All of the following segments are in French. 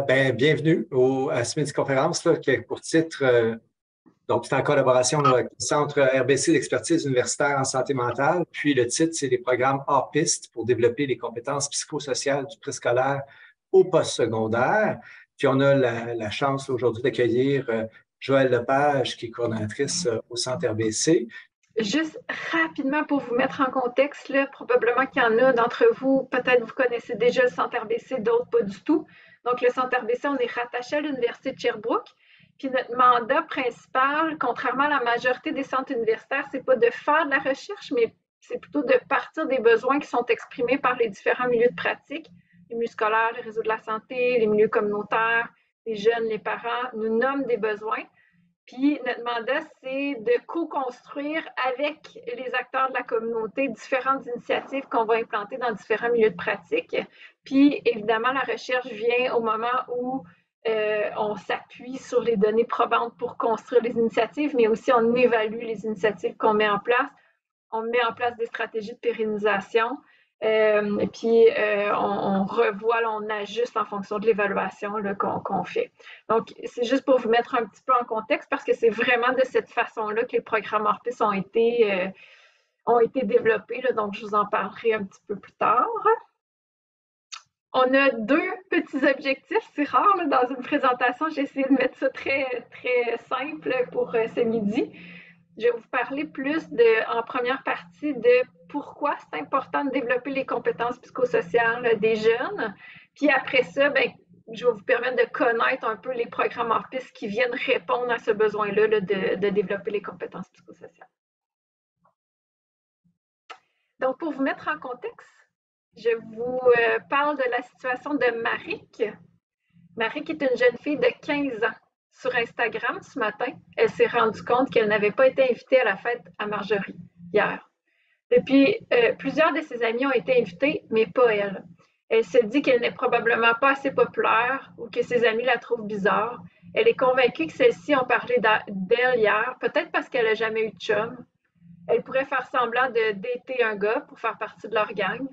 Bienvenue à ce midi-conférence là, qui a pour titre, donc c'est en collaboration là, avec le Centre RBC d'expertise universitaire en santé mentale. Puis le titre, c'est les programmes hors piste pour développer les compétences psychosociales du préscolaire au postsecondaire. Puis on a la chance aujourd'hui d'accueillir Joëlle Lepage, qui est coordonnatrice au Centre RBC. Juste rapidement pour vous mettre en contexte, là, probablement qu'il y en a d'entre vous, peut-être vous connaissez déjà le Centre RBC, d'autres pas du tout. Donc, le Centre RBC, on est rattaché à l'Université de Sherbrooke. Puis notre mandat principal, contrairement à la majorité des centres universitaires, c'est pas de faire de la recherche, mais c'est plutôt de partir des besoins qui sont exprimés par les différents milieux de pratique, les milieux scolaires, les réseaux de la santé, les milieux communautaires, les jeunes, les parents, nous nomment des besoins. Puis notre mandat, c'est de co-construire avec les acteurs de la communauté différentes initiatives qu'on va implanter dans différents milieux de pratique. Puis évidemment, la recherche vient au moment où on s'appuie sur les données probantes pour construire les initiatives, mais aussi on évalue les initiatives qu'on met en place. On met en place des stratégies de pérennisation. On revoit, là, on ajuste en fonction de l'évaluation qu'on fait. Donc, c'est juste pour vous mettre un petit peu en contexte parce que c'est vraiment de cette façon-là que les programmes hors-piste ont été développés. Là, donc, je vous en parlerai un petit peu plus tard. On a deux petits objectifs. C'est rare là, dans une présentation. J'ai essayé de mettre ça très, très simple pour ce midi. Je vais vous parler plus en première partie de pourquoi c'est important de développer les compétences psychosociales des jeunes. Puis après ça, je vais vous permettre de connaître un peu les programmes hors-piste qui viennent répondre à ce besoin-là là, de développer les compétences psychosociales. Donc, pour vous mettre en contexte, je vous parle de la situation de Marik. Marik est une jeune fille de 15 ans. Sur Instagram, ce matin, elle s'est rendue compte qu'elle n'avait pas été invitée à la fête à Marjorie hier. Depuis, plusieurs de ses amis ont été invités, mais pas elle. Elle se dit qu'elle n'est probablement pas assez populaire ou que ses amis la trouvent bizarre. Elle est convaincue que celles-ci ont parlé d'elle hier, peut-être parce qu'elle n'a jamais eu de chum. Elle pourrait faire semblant de dater un gars pour faire partie de leur gang.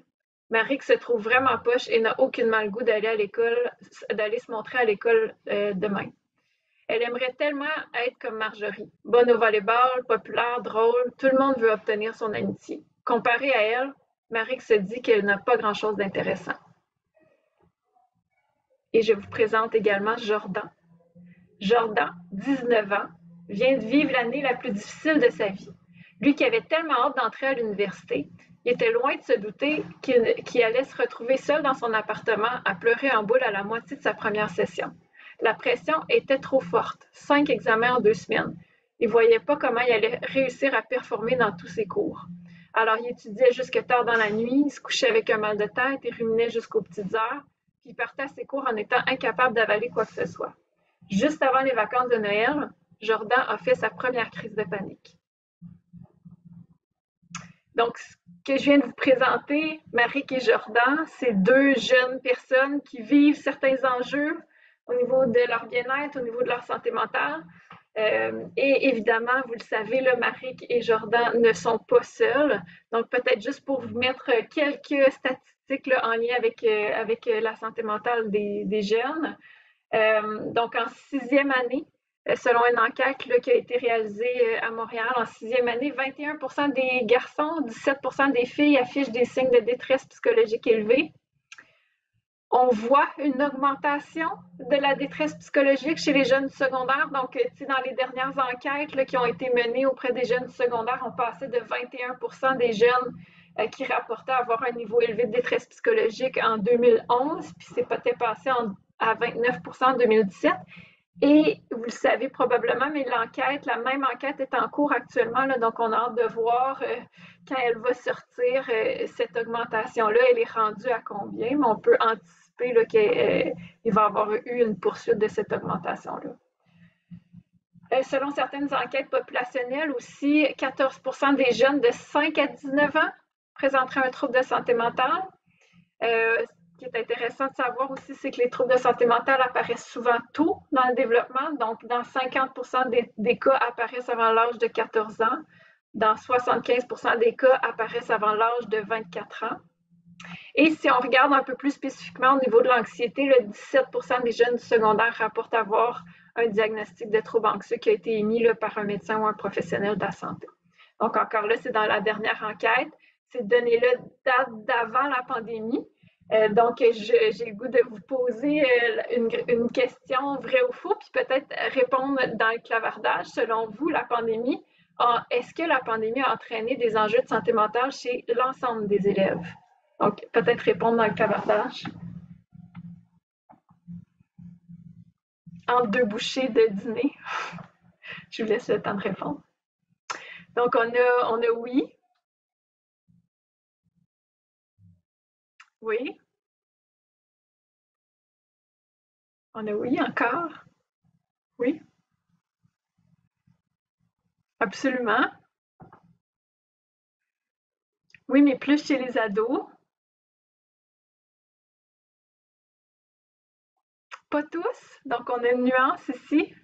Marik se trouve vraiment poche et n'a aucunement le goût d'aller à l'école, d'aller se montrer à l'école demain. Elle aimerait tellement être comme Marjorie, bonne au volleyball, populaire, drôle, tout le monde veut obtenir son amitié. Comparée à elle, Marik se dit qu'elle n'a pas grand-chose d'intéressant. Et je vous présente également Jordan. Jordan, 19 ans, vient de vivre l'année la plus difficile de sa vie. Lui qui avait tellement hâte d'entrer à l'université, il était loin de se douter qu'il allait se retrouver seul dans son appartement à pleurer en boule à la moitié de sa première session. La pression était trop forte. 5 examens en 2 semaines. Il ne voyait pas comment il allait réussir à performer dans tous ses cours. Alors, il étudiait jusque tard dans la nuit, il se couchait avec un mal de tête, il ruminait jusqu'aux petites heures, puis il partait à ses cours en étant incapable d'avaler quoi que ce soit. Juste avant les vacances de Noël, Jordan a fait sa première crise de panique. Donc, ce que je viens de vous présenter, Marik et Jordan, c'est deux jeunes personnes qui vivent certains enjeux au niveau de leur bien-être, au niveau de leur santé mentale. Et évidemment, vous le savez, là, Marik et Jordan ne sont pas seuls. Donc, peut-être juste pour vous mettre quelques statistiques là, en lien avec la santé mentale des jeunes. Donc, en 6e année, selon une enquête là, qui a été réalisée à Montréal, en 6e année, 21% des garçons, 17% des filles affichent des signes de détresse psychologique élevés. On voit une augmentation de la détresse psychologique chez les jeunes du secondaire. Donc, dans les dernières enquêtes là, qui ont été menées auprès des jeunes du secondaire, on passait de 21% des jeunes qui rapportaient avoir un niveau élevé de détresse psychologique en 2011, puis c'est peut-être passé à 29% en 2017. Et vous le savez probablement, mais la même enquête est en cours actuellement, là, donc on a hâte de voir quand elle va sortir cette augmentation-là, elle est rendue à combien, mais on peut anticiper qu'il va y avoir eu une poursuite de cette augmentation-là. Selon certaines enquêtes populationnelles aussi, 14% des jeunes de 5 à 19 ans présenteraient un trouble de santé mentale. Ce qui est intéressant de savoir aussi, c'est que les troubles de santé mentale apparaissent souvent tôt dans le développement. Donc, dans 50% des cas, apparaissent avant l'âge de 14 ans. Dans 75% des cas, apparaissent avant l'âge de 24 ans. Et si on regarde un peu plus spécifiquement au niveau de l'anxiété, 17% des jeunes du secondaire rapportent avoir un diagnostic de trouble anxieux qui a été émis là, par un médecin ou un professionnel de la santé. Donc encore là, c'est dans la dernière enquête. Ces données-là datent d'avant la pandémie. Donc, j'ai le goût de vous poser une question vraie ou faux, puis peut-être répondre dans le clavardage. Selon vous, est-ce que la pandémie a entraîné des enjeux de santé mentale chez l'ensemble des élèves? Donc, peut-être répondre dans le clavardage. Entre deux bouchées de dîner. Je vous laisse le temps de répondre. Donc, on a oui. Oui. On a oui encore. Oui. Absolument. Oui, mais plus chez les ados. Pas tous. Donc, on a une nuance ici.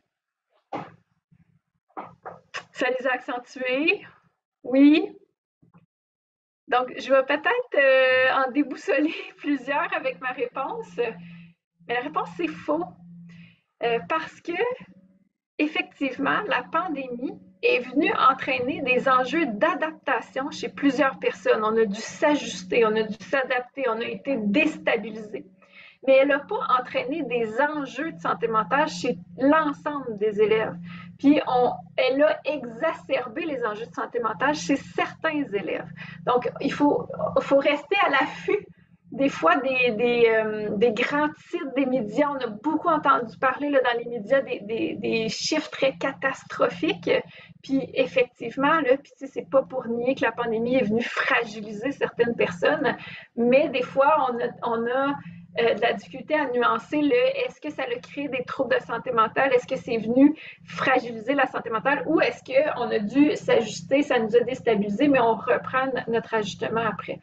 Ça les a accentués. Oui. Donc, je vais peut-être en déboussoler plusieurs avec ma réponse. Mais la réponse, c'est faux. Parce que, effectivement, la pandémie est venue entraîner des enjeux d'adaptation chez plusieurs personnes. On a dû s'ajuster, on a dû s'adapter, on a été déstabilisé. Mais elle n'a pas entraîné des enjeux de santé mentale chez l'ensemble des élèves. Puis, elle a exacerbé les enjeux de santé mentale chez certains élèves. Donc, il faut rester à l'affût des fois des grands titres des médias. On a beaucoup entendu parler là, dans les médias des chiffres très catastrophiques. Puis effectivement, là, puis c'est pas pour nier que la pandémie est venue fragiliser certaines personnes, mais des fois, on a de la difficulté à nuancer est-ce que ça a créé des troubles de santé mentale, est-ce que c'est venu fragiliser la santé mentale ou est-ce qu'on a dû s'ajuster, ça nous a déstabilisé, mais on reprend notre ajustement après.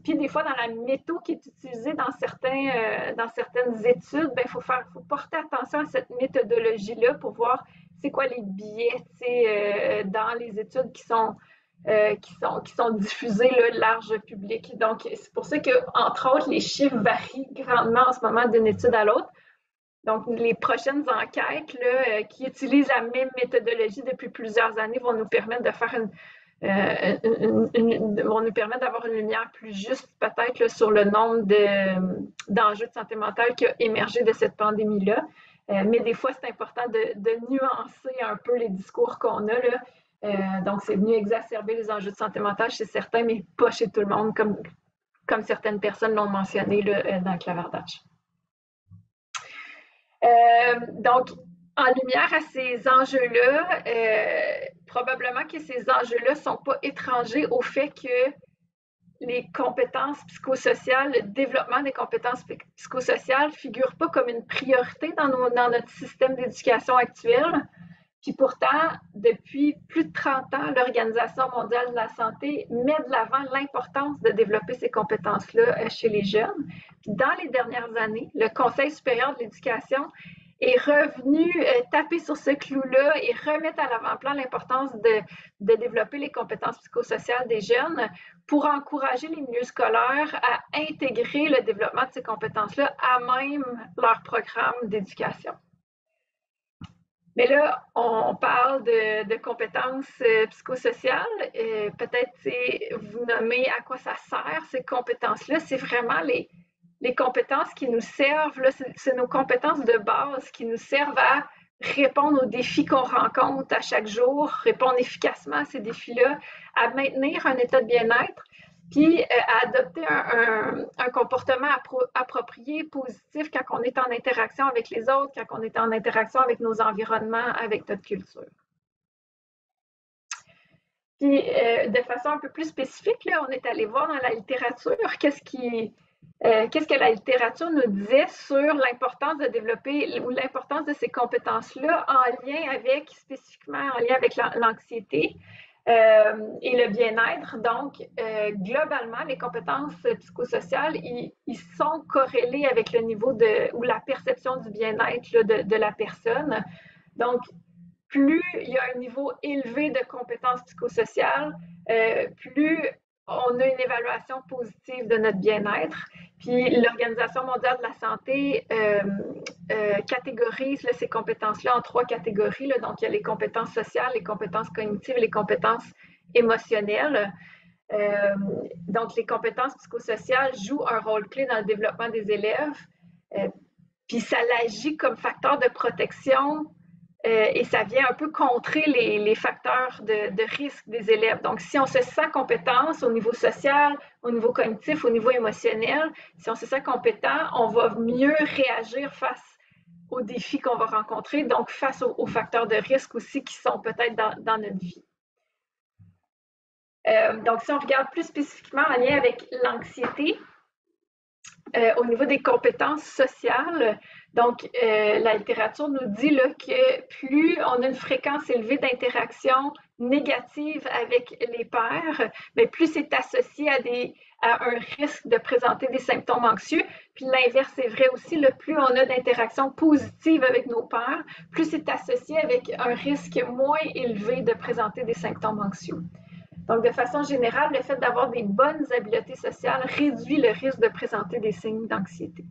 Puis des fois, dans la méthode qui est utilisée dans certaines études, il faut porter attention à cette méthodologie-là pour voir c'est quoi les biais dans les études qui sont diffusées là, large public. Donc, c'est pour ça que, entre autres, les chiffres varient grandement en ce moment d'une étude à l'autre. Donc, les prochaines enquêtes là, qui utilisent la même méthodologie depuis plusieurs années vont nous permettre de faire vont nous permettre d'avoir une lumière plus juste peut-être là, sur le nombre d'enjeux de santé mentale qui a émergé de cette pandémie-là. Mais des fois, c'est important de nuancer un peu les discours qu'on a. Là. Donc, c'est venu exacerber les enjeux de santé mentale chez certains, mais pas chez tout le monde, comme certaines personnes l'ont mentionné là, dans le clavardage. Donc, en lumière à ces enjeux-là, probablement que ces enjeux-là ne sont pas étrangers au fait que les compétences psychosociales, le développement des compétences psychosociales ne figure pas comme une priorité dans notre système d'éducation actuel. Puis pourtant, depuis plus de 30 ans, l'Organisation mondiale de la santé met de l'avant l'importance de développer ces compétences-là chez les jeunes. Puis dans les dernières années, le Conseil supérieur de l'éducation est revenu taper sur ce clou-là et remettre à l'avant-plan l'importance de développer les compétences psychosociales des jeunes pour encourager les milieux scolaires à intégrer le développement de ces compétences-là à même leur programme d'éducation. Mais là, on parle de compétences psychosociales. Peut-être vous nommez à quoi ça sert, ces compétences-là. C'est vraiment les compétences qui nous servent, c'est nos compétences de base qui nous servent à répondre aux défis qu'on rencontre à chaque jour, répondre efficacement à ces défis-là, à maintenir un état de bien-être, puis à adopter un comportement approprié, positif quand on est en interaction avec les autres, quand on est en interaction avec nos environnements, avec notre culture. Puis de façon un peu plus spécifique, là, on est allé voir dans la littérature qu'est-ce que la littérature nous disait sur l'importance de développer ou l'importance de ces compétences-là spécifiquement en lien avec l'anxiété et le bien-être. Donc, globalement, les compétences psychosociales, ils sont corrélés avec le niveau ou la perception du bien-être de la personne. Donc, plus il y a un niveau élevé de compétences psychosociales, plus on a une évaluation positive de notre bien-être. Puis l'Organisation mondiale de la santé catégorise là, ces compétences-là en 3 catégories. Là. Donc, il y a les compétences sociales, les compétences cognitives et les compétences émotionnelles. Donc, les compétences psychosociales jouent un rôle clé dans le développement des élèves. Puis ça agit comme facteur de protection et ça vient un peu contrer les facteurs de risque des élèves. Donc, si on se sent compétence au niveau social, au niveau cognitif, au niveau émotionnel, si on se sent compétent, on va mieux réagir face aux défis qu'on va rencontrer, donc face aux facteurs de risque aussi qui sont peut-être dans notre vie. Donc, si on regarde plus spécifiquement en lien avec l'anxiété, au niveau des compétences sociales, donc la littérature nous dit là, que plus on a une fréquence élevée d'interaction négative avec les pairs, mais plus c'est associé à un risque de présenter des symptômes anxieux. Puis l'inverse est vrai aussi, le plus on a d'interactions positives avec nos pairs, plus c'est associé avec un risque moins élevé de présenter des symptômes anxieux. Donc, de façon générale, le fait d'avoir des bonnes habiletés sociales réduit le risque de présenter des signes d'anxiété.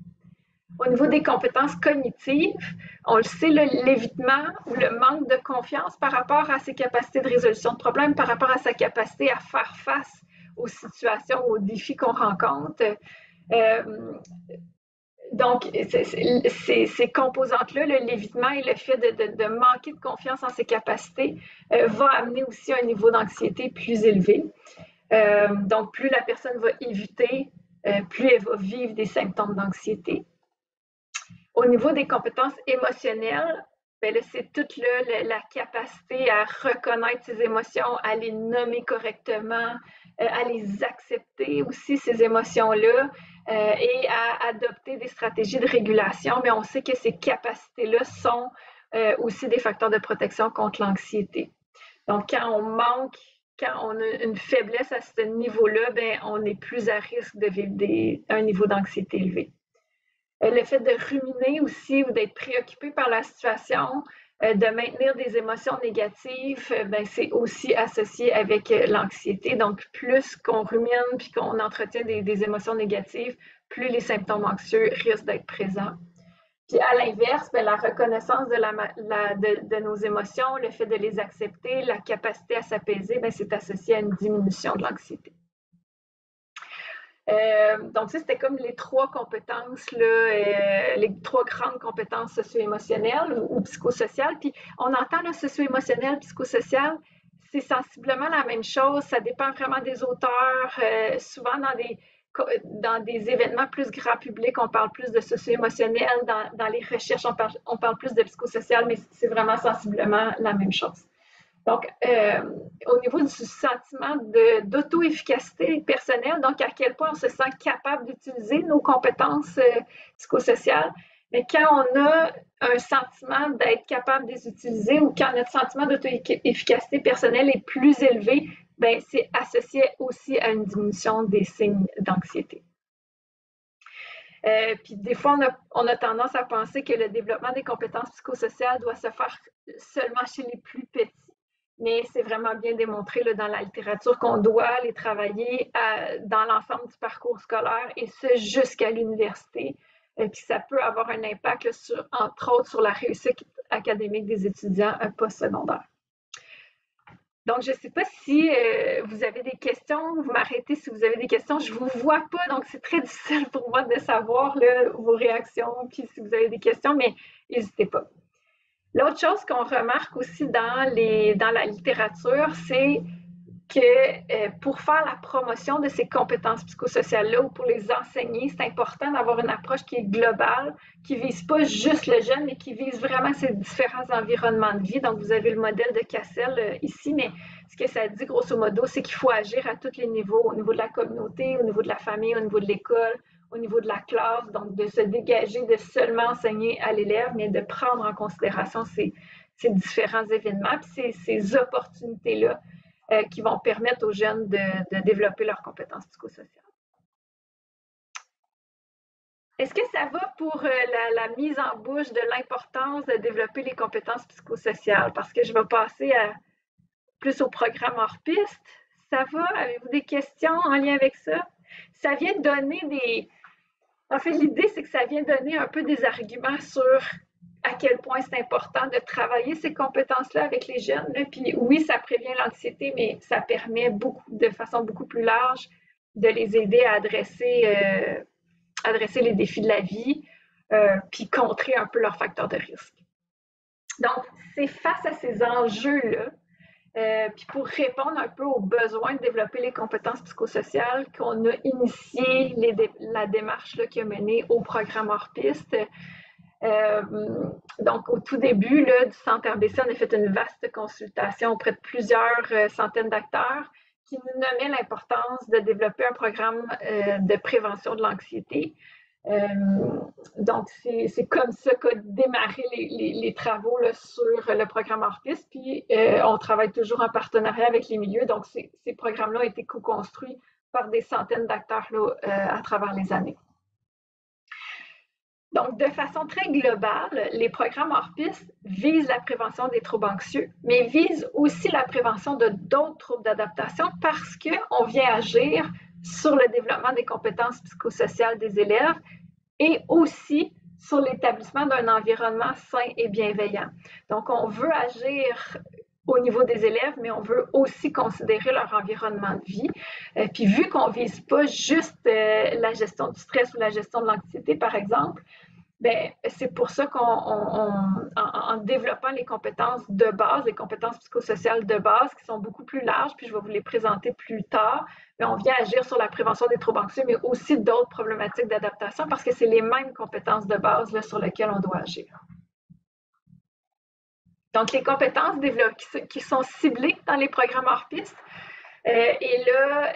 Au niveau des compétences cognitives, on le sait, l'évitement ou le manque de confiance par rapport à ses capacités de résolution de problèmes, par rapport à sa capacité à faire face aux situations, aux défis qu'on rencontre. Donc, ces composantes-là, l'évitement et le fait de manquer de confiance en ses capacités va amener aussi un niveau d'anxiété plus élevé. Donc, plus la personne va éviter, plus elle va vivre des symptômes d'anxiété. Au niveau des compétences émotionnelles, ben là, c'est toute la capacité à reconnaître ses émotions, à les nommer correctement, à les accepter aussi, ces émotions-là, et à adopter des stratégies de régulation. Mais on sait que ces capacités-là sont aussi des facteurs de protection contre l'anxiété. Donc, quand on manque, quand on a une faiblesse à ce niveau-là, ben, on est plus à risque de vivre un niveau d'anxiété élevé. Le fait de ruminer aussi ou d'être préoccupé par la situation, de maintenir des émotions négatives, ben, c'est aussi associé avec l'anxiété. Donc, plus qu'on rumine puis qu'on entretient des émotions négatives, plus les symptômes anxieux risquent d'être présents. Puis à l'inverse, ben, la reconnaissance de nos émotions, le fait de les accepter, la capacité à s'apaiser, ben, c'est associé à une diminution de l'anxiété. Donc, ça, c'était comme les 3 compétences, là, les 3 grandes compétences socio-émotionnelles ou psychosociales. Puis, on entend le socio-émotionnel, psychosocial, c'est sensiblement la même chose. Ça dépend vraiment des auteurs. Souvent, dans des événements plus grand public, on parle plus de socio-émotionnel. Dans les recherches, on parle plus de psychosocial, mais c'est vraiment sensiblement la même chose. Donc, au niveau du sentiment d'auto-efficacité personnelle, donc à quel point on se sent capable d'utiliser nos compétences psychosociales, mais quand on a un sentiment d'être capable de les utiliser ou quand notre sentiment d'auto-efficacité personnelle est plus élevé, ben, c'est associé aussi à une diminution des signes d'anxiété. Puis des fois, on a tendance à penser que le développement des compétences psychosociales doit se faire seulement chez les plus petits. Mais c'est vraiment bien démontré là, dans la littérature qu'on doit les travailler dans l'ensemble du parcours scolaire et ce jusqu'à l'université. Puis ça peut avoir un impact là, entre autres sur la réussite académique des étudiants postsecondaires. Donc, je ne sais pas si vous avez des questions, vous m'arrêtez si vous avez des questions. Je ne vous vois pas, donc c'est très difficile pour moi de savoir là, vos réactions, puis si vous avez des questions, mais n'hésitez pas. L'autre chose qu'on remarque aussi dans la littérature, c'est que pour faire la promotion de ces compétences psychosociales-là ou pour les enseigner, c'est important d'avoir une approche qui est globale, qui ne vise pas juste le jeune, mais qui vise vraiment ces différents environnements de vie. Donc, vous avez le modèle de Cassel ici, mais ce que ça dit, grosso modo, c'est qu'il faut agir à tous les niveaux, au niveau de la communauté, au niveau de la famille, au niveau de l'école, au niveau de la classe, donc de se dégager de seulement enseigner à l'élève, mais de prendre en considération ces différents événements, puis ces opportunités-là qui vont permettre aux jeunes de développer leurs compétences psychosociales. Est-ce que ça va pour la mise en bouche de l'importance de développer les compétences psychosociales? Parce que je vais passer plus au programme hors piste. Ça va? Avez-vous des questions en lien avec ça? Ça vient donner des... En fait, l'idée, c'est que ça vient donner un peu des arguments sur à quel point c'est important de travailler ces compétences-là avec les jeunes. Là. Puis oui, ça prévient l'anxiété, mais ça permet de façon beaucoup plus large de les aider à adresser les défis de la vie, puis contrer un peu leurs facteurs de risque. Donc, c'est face à ces enjeux-là, puis pour répondre un peu aux besoins de développer les compétences psychosociales qu'on a initié la démarche là, qui a mené au programme hors piste. Donc, au tout début là, du Centre RBC, on a fait une vaste consultation auprès de plusieurs centaines d'acteurs qui nous nommaient l'importance de développer un programme de prévention de l'anxiété. Donc, c'est comme ça qu'a démarré les travaux là, sur le programme hors piste. Puis, on travaille toujours en partenariat avec les milieux. Donc, ces programmes-là ont été co-construits par des centaines d'acteurs à travers les années. Donc, de façon très globale, les programmes hors piste visent la prévention des troubles anxieux, mais visent aussi la prévention de d'autres troubles d'adaptation parce qu'on vient agir sur le développement des compétences psychosociales des élèves et aussi sur l'établissement d'un environnement sain et bienveillant. Donc, on veut agir au niveau des élèves, mais on veut aussi considérer leur environnement de vie. Puis vu qu'on ne vise pas juste la gestion du stress ou la gestion de l'anxiété, par exemple, ben, c'est pour ça qu'en développant les compétences de base, les compétences psychosociales de base, qui sont beaucoup plus larges, puis je vais vous les présenter plus tard, mais on vient agir sur la prévention des troubles anxieux, mais aussi d'autres problématiques d'adaptation, parce que c'est les mêmes compétences de base là, sur lesquelles on doit agir. Donc, les compétences qui sont ciblées dans les programmes hors piste, et là,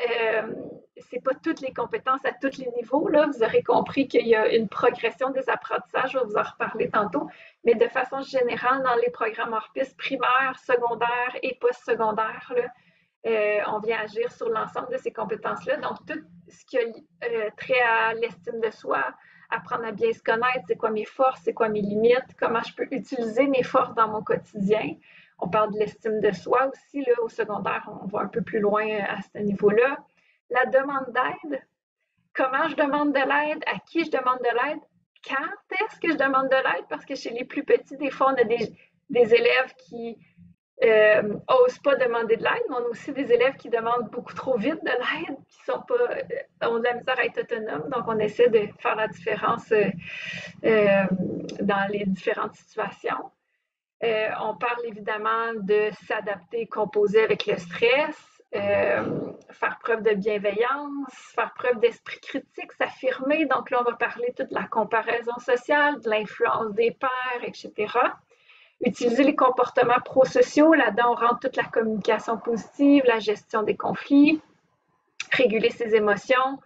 c'est pas toutes les compétences à tous les niveaux. Là. Vous aurez compris qu'il y a une progression des apprentissages, je vais vous en reparler tantôt, mais de façon générale, dans les programmes hors piste primaires, secondaires et post-secondaires, on vient agir sur l'ensemble de ces compétences-là. Donc, tout ce qui a trait à l'estime de soi, apprendre à bien se connaître, c'est quoi mes forces, c'est quoi mes limites, comment je peux utiliser mes forces dans mon quotidien. On parle de l'estime de soi aussi, là, au secondaire, on va un peu plus loin à ce niveau-là. La demande d'aide, comment je demande de l'aide, à qui je demande de l'aide, quand est-ce que je demande de l'aide, parce que chez les plus petits, des fois, on a des élèves qui n'osent pas demander de l'aide, mais on a aussi des élèves qui demandent beaucoup trop vite de l'aide, qui ont de la misère à être autonomes, donc on essaie de faire la différence dans les différentes situations. On parle évidemment de s'adapter, composer avec le stress, faire preuve de bienveillance, faire preuve d'esprit critique, s'affirmer. Donc là, on va parler toute la comparaison sociale, de l'influence des pairs, etc. Utiliser les comportements prosociaux. Là-dedans, on rentre toute la communication positive, la gestion des conflits, réguler ses émotions.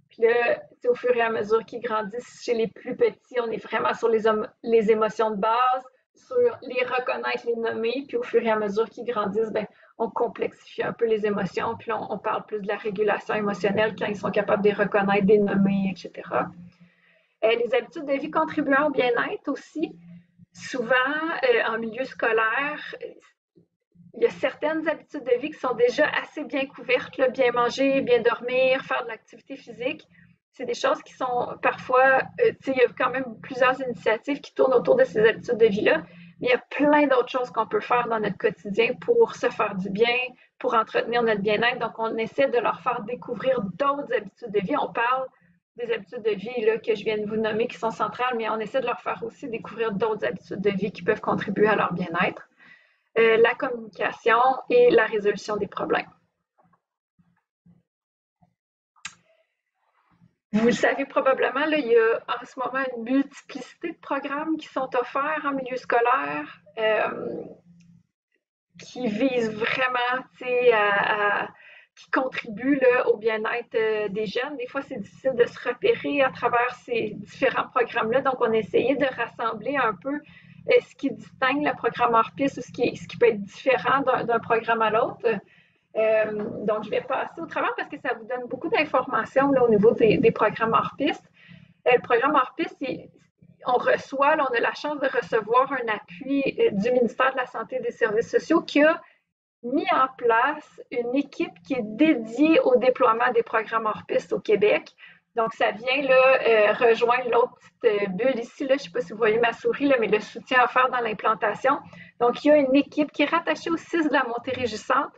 Puis là, au fur et à mesure qu'ils grandissent, chez les plus petits, on est vraiment sur les émotions de base, sur les reconnaître, les nommer, puis au fur et à mesure qu'ils grandissent, ben, on complexifie un peu les émotions, puis on parle plus de la régulation émotionnelle quand ils sont capables de les reconnaître, de les nommer, etc. Les habitudes de vie contribuant au bien-être aussi. Souvent, en milieu scolaire, il y a certaines habitudes de vie qui sont déjà assez bien couvertes, là, bien manger, bien dormir, faire de l'activité physique. C'est des choses qui sont parfois, il y a quand même plusieurs initiatives qui tournent autour de ces habitudes de vie-là, mais il y a plein d'autres choses qu'on peut faire dans notre quotidien pour se faire du bien, pour entretenir notre bien-être. Donc, on essaie de leur faire découvrir d'autres habitudes de vie. On parle des habitudes de vie là, que je viens de vous nommer qui sont centrales, mais on essaie de leur faire aussi découvrir d'autres habitudes de vie qui peuvent contribuer à leur bien-être. La communication et la résolution des problèmes. Vous le savez probablement, là, il y a en ce moment une multiplicité de programmes qui sont offerts en milieu scolaire qui visent vraiment qui contribuent là, au bien-être des jeunes. Des fois, c'est difficile de se repérer à travers ces différents programmes-là. Donc, on a essayé de rassembler un peu ce qui distingue le programme hors piste ou ce qui peut être différent d'un programme à l'autre. Donc, je vais passer au travers parce que ça vous donne beaucoup d'informations au niveau des programmes hors piste. Le programme hors piste, on a la chance de recevoir un appui du ministère de la Santé et des Services sociaux qui a mis en place une équipe qui est dédiée au déploiement des programmes hors piste au Québec. Donc, ça vient là, rejoindre l'autre petite bulle ici. Là, je ne sais pas si vous voyez ma souris, là, mais le soutien à faire dans l'implantation. Donc, il y a une équipe qui est rattachée au CIS de la Montérégie-Centre.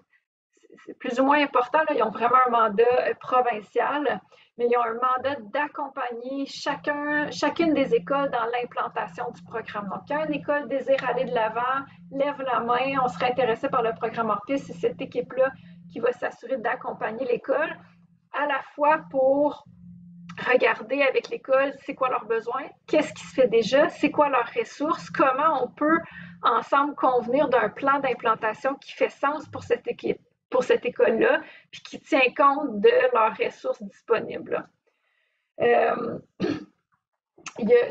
C'est plus ou moins important. Là, ils ont vraiment un mandat provincial, mais ils ont un mandat d'accompagner chacune des écoles dans l'implantation du programme. Donc, quand une école désire aller de l'avant, lève la main, on serait intéressé par le programme hors piste, c'est cette équipe-là qui va s'assurer d'accompagner l'école, à la fois pour regarder avec l'école c'est quoi leurs besoins, qu'est-ce qui se fait déjà, c'est quoi leurs ressources, comment on peut ensemble convenir d'un plan d'implantation qui fait sens pour cette équipe, pour cette école-là, puis qui tient compte de leurs ressources disponibles. C'est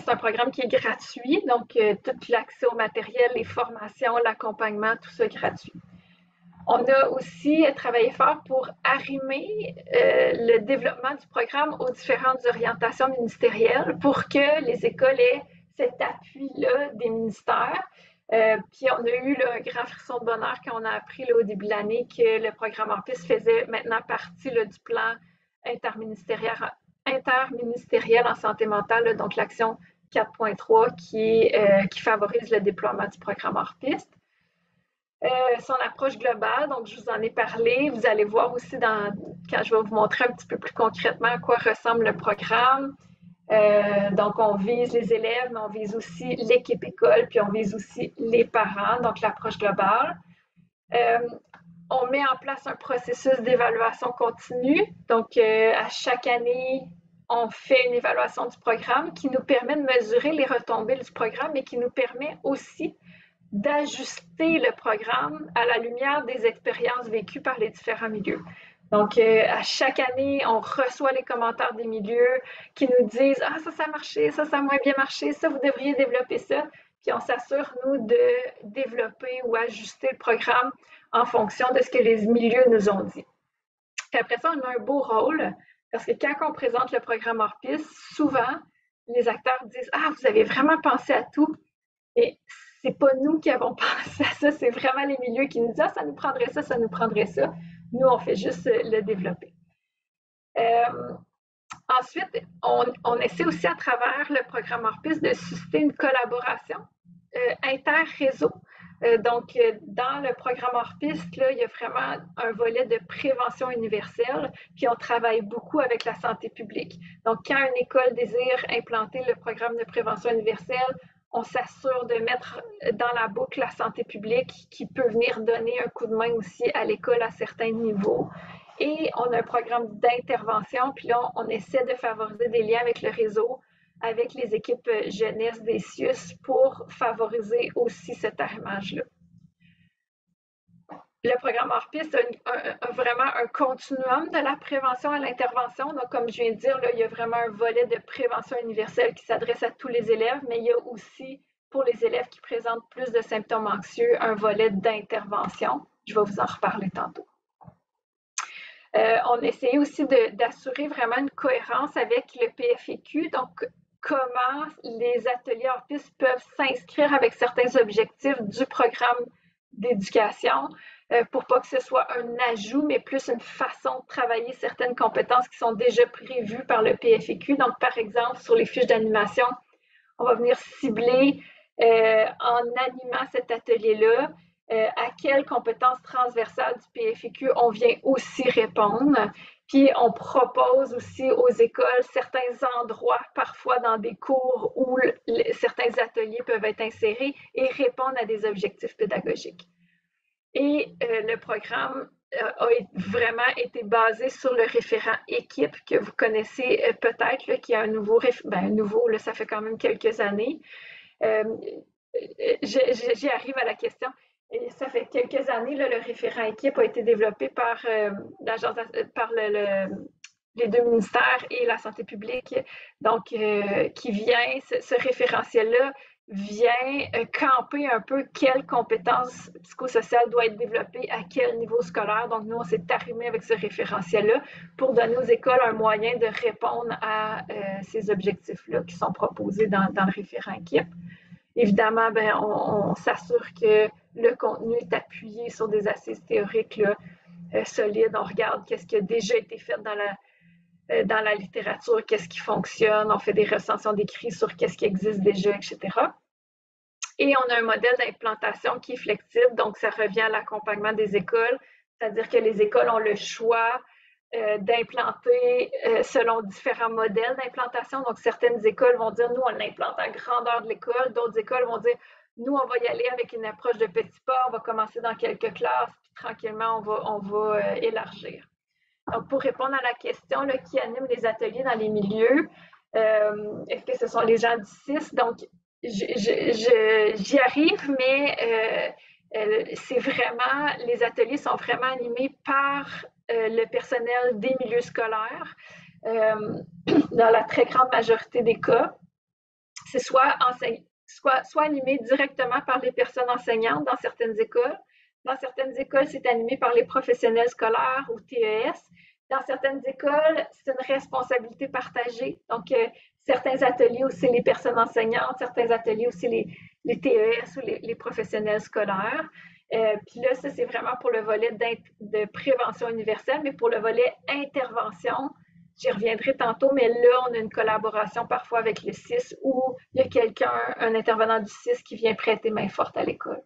un programme qui est gratuit, donc tout l'accès au matériel, les formations, l'accompagnement, tout ça gratuit. On a aussi travaillé fort pour arrimer le développement du programme aux différentes orientations ministérielles pour que les écoles aient cet appui-là des ministères. Puis on a eu là, un grand frisson de bonheur quand on a appris là, au début de l'année que le programme hors piste faisait maintenant partie là, du plan interministériel en santé mentale, là, donc l'action 4.3 qui favorise le déploiement du programme hors piste. Son approche globale, donc je vous en ai parlé. Vous allez voir aussi quand je vais vous montrer un petit peu plus concrètement à quoi ressemble le programme. Donc, on vise les élèves, mais on vise aussi l'équipe école, puis on vise aussi les parents, donc l'approche globale. On met en place un processus d'évaluation continue. Donc, à chaque année, on fait une évaluation du programme qui nous permet de mesurer les retombées du programme, mais qui nous permet aussi d'ajuster le programme à la lumière des expériences vécues par les différents milieux. Donc, à chaque année, on reçoit les commentaires des milieux qui nous disent « Ah, ça a marché, ça a moins bien marché, ça, vous devriez développer ça. » Puis on s'assure, nous, de développer ou ajuster le programme en fonction de ce que les milieux nous ont dit. Puis après ça, on a un beau rôle parce que quand on présente le programme hors piste, souvent, les acteurs disent « Ah, vous avez vraiment pensé à tout. » Et c'est pas nous qui avons pensé à ça, c'est vraiment les milieux qui nous disent « Ah, ça nous prendrait ça, ça nous prendrait ça. » Nous, on fait juste le développer. Ensuite, on essaie aussi à travers le programme hors piste de susciter une collaboration inter-réseau. Donc, dans le programme hors piste, là, il y a vraiment un volet de prévention universelle, puis on travaille beaucoup avec la santé publique. Donc, quand une école désire implanter le programme de prévention universelle, on s'assure de mettre dans la boucle la santé publique qui peut venir donner un coup de main aussi à l'école à certains niveaux. Et on a un programme d'intervention, puis là, on essaie de favoriser des liens avec le réseau, avec les équipes jeunesse des CIUS pour favoriser aussi cet arrimage-là. Le programme hors piste a vraiment un continuum de la prévention à l'intervention. Donc, comme je viens de dire, là, il y a vraiment un volet de prévention universelle qui s'adresse à tous les élèves, mais il y a aussi, pour les élèves qui présentent plus de symptômes anxieux, un volet d'intervention. Je vais vous en reparler tantôt. On essayait aussi d'assurer vraiment une cohérence avec le PFEQ. Donc, comment les ateliers hors piste peuvent s'inscrire avec certains objectifs du programme d'éducation pour pas que ce soit un ajout, mais plus une façon de travailler certaines compétences qui sont déjà prévues par le PFEQ. Donc, par exemple, sur les fiches d'animation, on va venir cibler en animant cet atelier-là à quelles compétences transversales du PFEQ on vient aussi répondre. Puis, on propose aussi aux écoles certains endroits, parfois dans des cours où certains ateliers peuvent être insérés et répondre à des objectifs pédagogiques. Et le programme a vraiment été basé sur le référent équipe que vous connaissez peut-être, qui est un nouveau, là, ça fait quand même quelques années. J'y arrive à la question. Et ça fait quelques années, là, le référent équipe a été développé par les deux ministères et la santé publique. Donc, qui vient, ce référentiel-là vient camper un peu quelles compétences psychosociales doivent être développées à quel niveau scolaire. Donc, nous, on s'est arrimé avec ce référentiel-là pour donner aux écoles un moyen de répondre à ces objectifs-là qui sont proposés dans le référent équipe. Évidemment, on s'assure que le contenu est appuyé sur des assises théoriques là, solides. On regarde qu'est-ce qui a déjà été fait dans la littérature, qu'est-ce qui fonctionne, on fait des recensions d'écrits sur qu'est-ce qui existe déjà, etc. Et on a un modèle d'implantation qui est flexible, donc ça revient à l'accompagnement des écoles, c'est-à-dire que les écoles ont le choix d'implanter selon différents modèles d'implantation. Donc, certaines écoles vont dire, nous, on l'implante à grandeur de l'école. D'autres écoles vont dire, nous, on va y aller avec une approche de petits pas. On va commencer dans quelques classes, puis tranquillement, on va élargir. Donc, pour répondre à la question, là, qui anime les ateliers dans les milieux, est-ce que ce sont les gens du CIS? Donc, j'y arrive, mais c'est vraiment, les ateliers sont vraiment animés par le personnel des milieux scolaires. Dans la très grande majorité des cas, c'est soit animé directement par les personnes enseignantes dans certaines écoles. Dans certaines écoles, c'est animé par les professionnels scolaires ou TES. Dans certaines écoles, c'est une responsabilité partagée. Donc, certains ateliers où c'est les personnes enseignantes, certains ateliers où c'est les TES ou les professionnels scolaires. Puis là, ça, c'est vraiment pour le volet de prévention universelle, mais pour le volet intervention, j'y reviendrai tantôt, mais là, on a une collaboration parfois avec le CIS où il y a quelqu'un, un intervenant du CIS qui vient prêter main forte à l'école.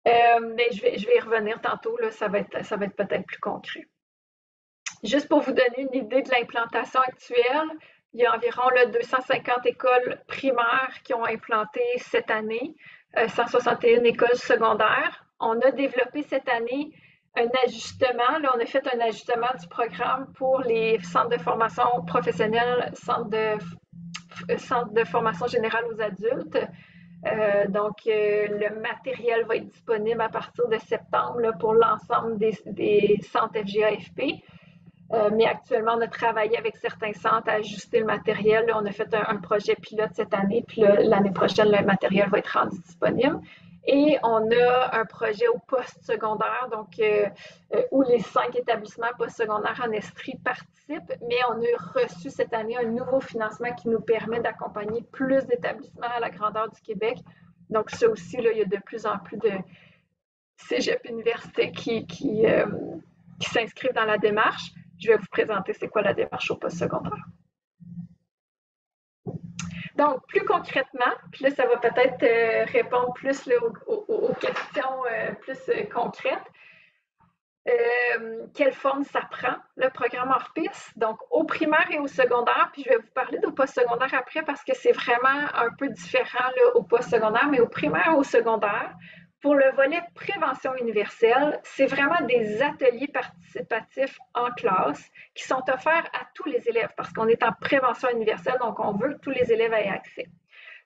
Mais je vais y revenir tantôt, là, ça va être peut-être plus concret. Juste pour vous donner une idée de l'implantation actuelle, il y a environ là, 250 écoles primaires qui ont implanté cette année, 161 écoles secondaires. On a développé cette année un ajustement, là, on a fait un ajustement du programme pour les centres de formation professionnelle, centres de formation générale aux adultes. Donc, le matériel va être disponible à partir de septembre là, pour l'ensemble des centres FGA-FP. Mais actuellement, on a travaillé avec certains centres à ajuster le matériel. Là, on a fait un projet pilote cette année, puis l'année prochaine, le matériel va être rendu disponible. Et on a un projet au post-secondaire, donc où les 5 établissements post-secondaires en Estrie participent, mais on a reçu cette année un nouveau financement qui nous permet d'accompagner plus d'établissements à la grandeur du Québec. Donc ça aussi, là, il y a de plus en plus de cégep universités qui s'inscrivent dans la démarche. Je vais vous présenter c'est quoi la démarche au post-secondaire. Donc, plus concrètement, puis là, ça va peut-être répondre plus là, aux questions plus concrètes. Quelle forme ça prend, le programme hors-piste? Donc, au primaire et au secondaire, puis je vais vous parler du post-secondaire après parce que c'est vraiment un peu différent là, au post-secondaire, mais au primaire et au secondaire, pour le volet prévention universelle, c'est vraiment des ateliers participatifs en classe qui sont offerts à tous les élèves parce qu'on est en prévention universelle, donc on veut que tous les élèves aient accès.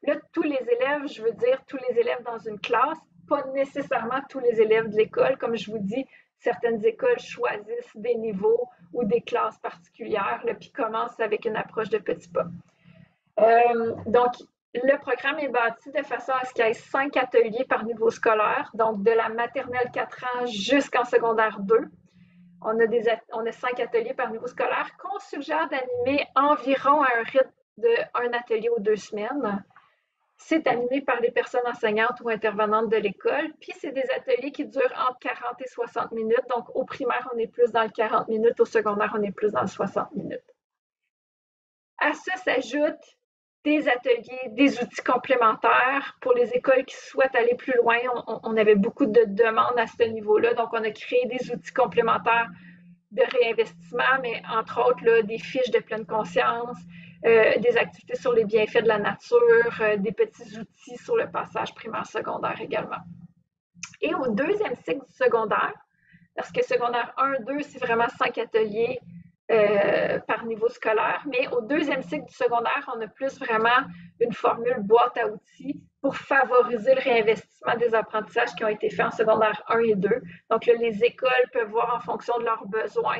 Là, tous les élèves, je veux dire tous les élèves dans une classe, pas nécessairement tous les élèves de l'école. Comme je vous dis, certaines écoles choisissent des niveaux ou des classes particulières, là, puis commencent avec une approche de petits pas. Donc, le programme est bâti de façon à ce qu'il y ait 5 ateliers par niveau scolaire, donc de la maternelle 4 ans jusqu'en secondaire 2. On a 5 ateliers par niveau scolaire qu'on suggère d'animer environ à un rythme d'un atelier aux 2 semaines. C'est animé par les personnes enseignantes ou intervenantes de l'école, puis c'est des ateliers qui durent entre 40 et 60 minutes. Donc, au primaire, on est plus dans le 40 minutes, au secondaire, on est plus dans le 60 minutes. À ça s'ajoutent des ateliers, des outils complémentaires pour les écoles qui souhaitent aller plus loin. On avait beaucoup de demandes à ce niveau-là, donc on a créé des outils complémentaires de réinvestissement, mais entre autres, là, des fiches de pleine conscience, des activités sur les bienfaits de la nature, des petits outils sur le passage primaire-secondaire également. Et au deuxième cycle du secondaire, parce que secondaire 1-2, c'est vraiment 5 ateliers par niveau scolaire, mais au deuxième cycle du secondaire, on a plus vraiment une formule boîte à outils pour favoriser le réinvestissement des apprentissages qui ont été faits en secondaire 1 et 2. Donc là, les écoles peuvent voir en fonction de leurs besoins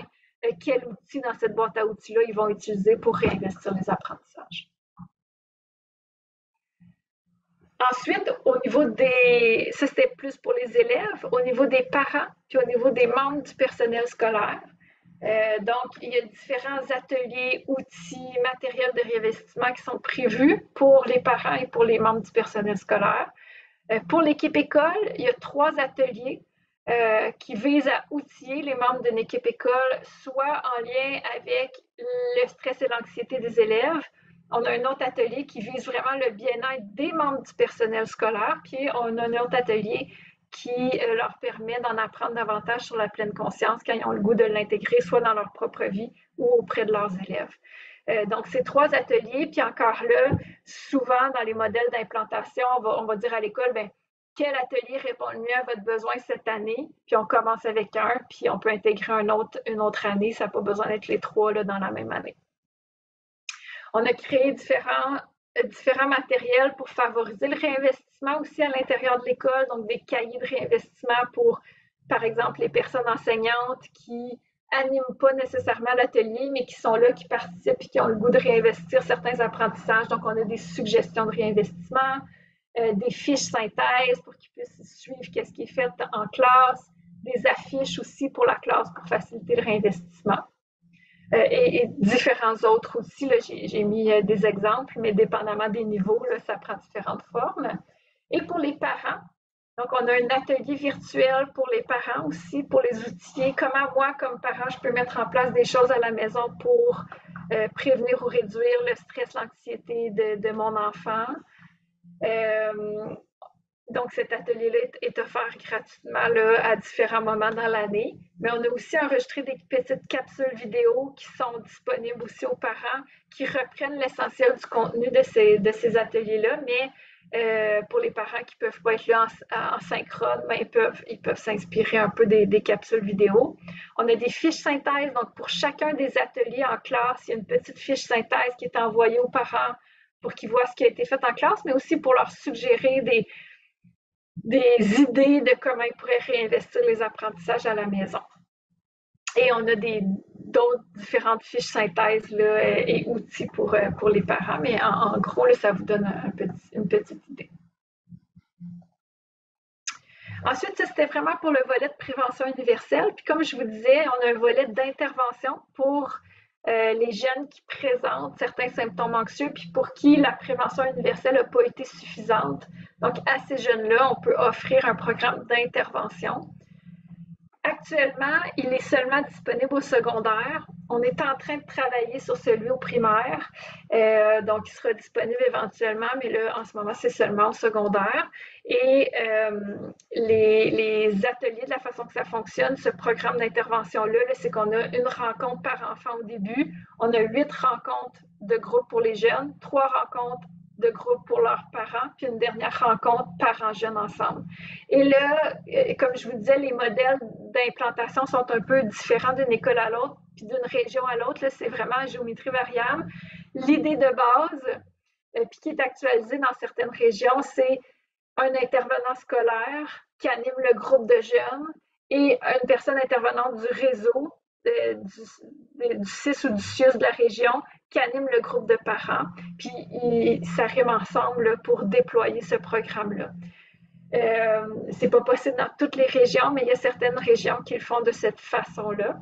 quel outil dans cette boîte à outils-là ils vont utiliser pour réinvestir les apprentissages. Ensuite, au niveau des... Ça, c'était plus pour les élèves. Au niveau des parents, puis au niveau des membres du personnel scolaire, donc, il y a différents ateliers, outils, matériels de réinvestissement qui sont prévus pour les parents et pour les membres du personnel scolaire. Pour l'équipe école, il y a 3 ateliers qui visent à outiller les membres d'une équipe école, soit en lien avec le stress et l'anxiété des élèves. On a un autre atelier qui vise vraiment le bien-être des membres du personnel scolaire, puis on a un autre atelier qui leur permet d'en apprendre davantage sur la pleine conscience quand ils ont le goût de l'intégrer, soit dans leur propre vie ou auprès de leurs élèves. Donc, ces 3 ateliers, puis encore là, souvent dans les modèles d'implantation, on va dire à l'école, bien, quel atelier répond le mieux à votre besoin cette année, puis on commence avec un, puis on peut intégrer une autre année, ça n'a pas besoin d'être les 3 là, dans la même année. On a créé différents matériels pour favoriser le réinvestissement aussi à l'intérieur de l'école, donc des cahiers de réinvestissement pour, par exemple, les personnes enseignantes qui n'animent pas nécessairement l'atelier, mais qui sont là, qui participent et qui ont le goût de réinvestir certains apprentissages. Donc, on a des suggestions de réinvestissement, des fiches synthèse pour qu'ils puissent suivre ce qui est fait en classe, des affiches aussi pour la classe pour faciliter le réinvestissement. Et différents autres aussi. J'ai mis des exemples, mais dépendamment des niveaux, là, ça prend différentes formes. Et pour les parents, donc on a un atelier virtuel pour les parents aussi, pour les outiller. Comment moi, comme parent, je peux mettre en place des choses à la maison pour prévenir ou réduire le stress, l'anxiété de mon enfant. Donc, cet atelier-là est offert gratuitement là, à différents moments dans l'année. Mais on a aussi enregistré des petites capsules vidéo qui sont disponibles aussi aux parents, qui reprennent l'essentiel du contenu de ces ateliers-là, mais pour les parents qui ne peuvent pas être là en synchrone, ben, ils peuvent s'inspirer un peu des capsules vidéo. On a des fiches synthèse, donc pour chacun des ateliers en classe, il y a une petite fiche synthèse qui est envoyée aux parents pour qu'ils voient ce qui a été fait en classe, mais aussi pour leur suggérer des idées de comment ils pourraient réinvestir les apprentissages à la maison. Et on a d'autres différentes fiches synthèse là, et outils pour les parents, mais en gros, là, ça vous donne une petite idée. Ensuite, ça, c'était vraiment pour le volet de prévention universelle. Puis comme je vous disais, on a un volet d'intervention pour les jeunes qui présentent certains symptômes anxieux, puis pour qui la prévention universelle n'a pas été suffisante. Donc, à ces jeunes-là, on peut offrir un programme d'intervention. Actuellement, il est seulement disponible au secondaire. On est en train de travailler sur celui au primaire, donc il sera disponible éventuellement, mais là, en ce moment, c'est seulement au secondaire. Et les ateliers, de la façon que ça fonctionne, ce programme d'intervention-là, c'est qu'on a une rencontre par enfant au début. On a 8 rencontres de groupe pour les jeunes, 3 rencontres de groupe pour leurs parents, puis une dernière rencontre parents-jeunes ensemble. Et là, comme je vous disais, les modèles d'implantation sont un peu différents d'une école à l'autre, puis d'une région à l'autre. C'est vraiment à géométrie variable. L'idée de base, puis qui est actualisée dans certaines régions, c'est un intervenant scolaire qui anime le groupe de jeunes et une personne intervenante du réseau, du CIS ou du CIUS de la région qui anime le groupe de parents. Puis ils s'arriment ensemble là, pour déployer ce programme-là. C'est pas possible dans toutes les régions, mais il y a certaines régions qui le font de cette façon-là.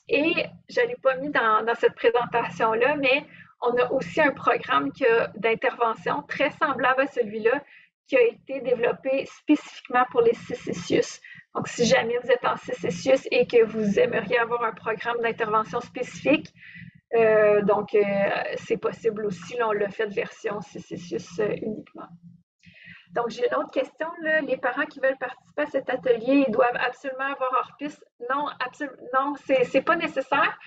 Et je ne l'ai pas mis dans cette présentation-là, mais on a aussi un programme d'intervention très semblable à celui-là qui a été développé spécifiquement pour les CIS. Donc, si jamais vous êtes en CIS et que vous aimeriez avoir un programme d'intervention spécifique, c'est possible aussi. Là, on l'a fait de version CIS uniquement. Donc, j'ai une autre question. Là. Les parents qui veulent participer à cet atelier, ils doivent absolument avoir hors piste. Non, c'est pas nécessaire.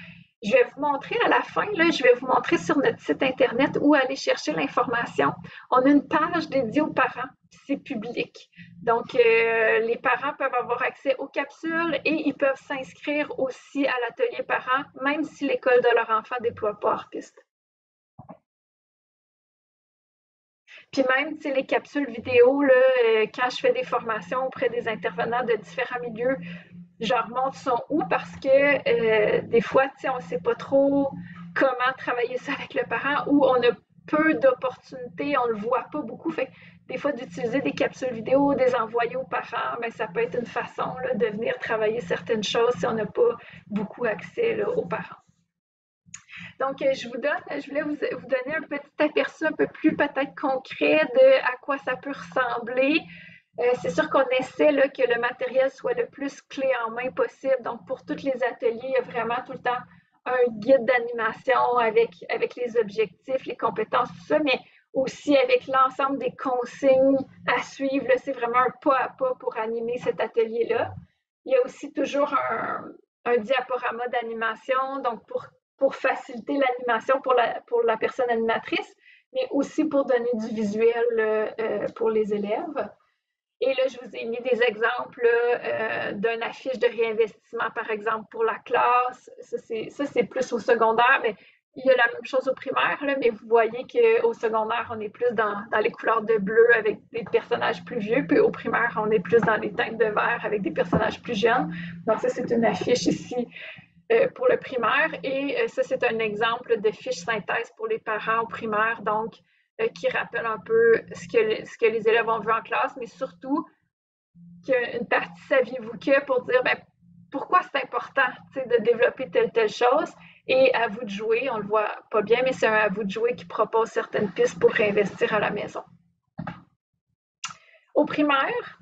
Je vais vous montrer à la fin, là, je vais vous montrer sur notre site Internet où aller chercher l'information. On a une page dédiée aux parents, c'est public. Donc, les parents peuvent avoir accès aux capsules et ils peuvent s'inscrire aussi à l'atelier parents, même si l'école de leur enfant ne déploie pas hors piste. Puis même, les capsules vidéo, là, quand je fais des formations auprès des intervenants de différents milieux, je leur montre sont où parce que des fois, on ne sait pas trop comment travailler ça avec le parent ou on a peu d'opportunités, on ne le voit pas beaucoup. Fait des fois, d'utiliser des capsules vidéo, des envoyer aux parents, bien, ça peut être une façon là, de venir travailler certaines choses si on n'a pas beaucoup accès là, aux parents. Donc, je voulais vous donner un petit aperçu un peu plus peut-être concret de à quoi ça peut ressembler. C'est sûr qu'on essaie là, que le matériel soit le plus clé en main possible. Donc, pour tous les ateliers, il y a vraiment tout le temps un guide d'animation avec les objectifs, les compétences, tout ça, mais aussi avec l'ensemble des consignes à suivre. C'est vraiment un pas à pas pour animer cet atelier-là. Il y a aussi toujours un diaporama d'animation, donc pour faciliter l'animation pour la personne animatrice, mais aussi pour donner du visuel pour les élèves. Et là, je vous ai mis des exemples d'une affiche de réinvestissement, par exemple, pour la classe. Ça, c'est plus au secondaire, mais il y a la même chose au primaire, là, mais vous voyez qu'au secondaire, on est plus dans les couleurs de bleu avec des personnages plus vieux, puis au primaire, on est plus dans les teintes de vert avec des personnages plus jeunes. Donc ça, c'est une affiche ici pour le primaire. Et ça, c'est un exemple de fiche synthèse pour les parents au primaire, donc qui rappelle un peu ce que les élèves ont vu en classe, mais surtout qu'une partie saviez-vous que pour dire ben, pourquoi c'est important de développer telle chose. Et à vous de jouer, on le voit pas bien, mais c'est un à vous de jouer qui propose certaines pistes pour réinvestir à la maison. Au primaire,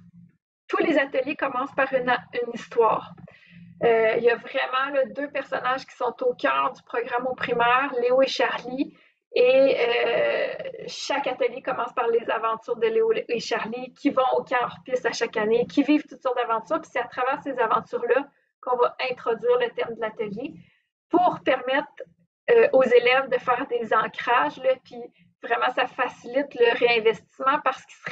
tous les ateliers commencent par une histoire. Il y a vraiment là, deux personnages qui sont au cœur du programme au primaire, Léo et Charlie. Et chaque atelier commence par les aventures de Léo et Charlie qui vont au camp hors-piste à chaque année, qui vivent toutes sortes d'aventures. Puis c'est à travers ces aventures-là qu'on va introduire le thème de l'atelier pour permettre aux élèves de faire des ancrages. Là, puis vraiment, ça facilite le réinvestissement parce qu'ils se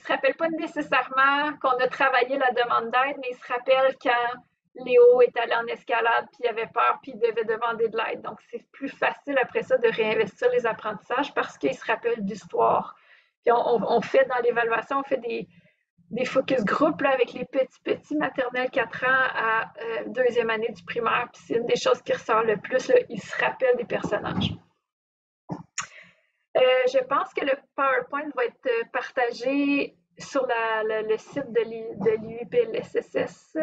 rappellent pas nécessairement qu'on a travaillé la demande d'aide, mais ils se rappellent quand Léo est allé en escalade, puis il avait peur, puis il devait demander de l'aide. Donc, c'est plus facile après ça de réinvestir les apprentissages parce qu'ils se rappellent d'histoire. Puis on fait dans l'évaluation, on fait des focus group là, avec les petits maternels 4 ans à deuxième année du primaire. Puis c'est une des choses qui ressort le plus, là, ils se rappellent des personnages. Je pense que le PowerPoint va être partagé sur le site de l'IUPLSSS.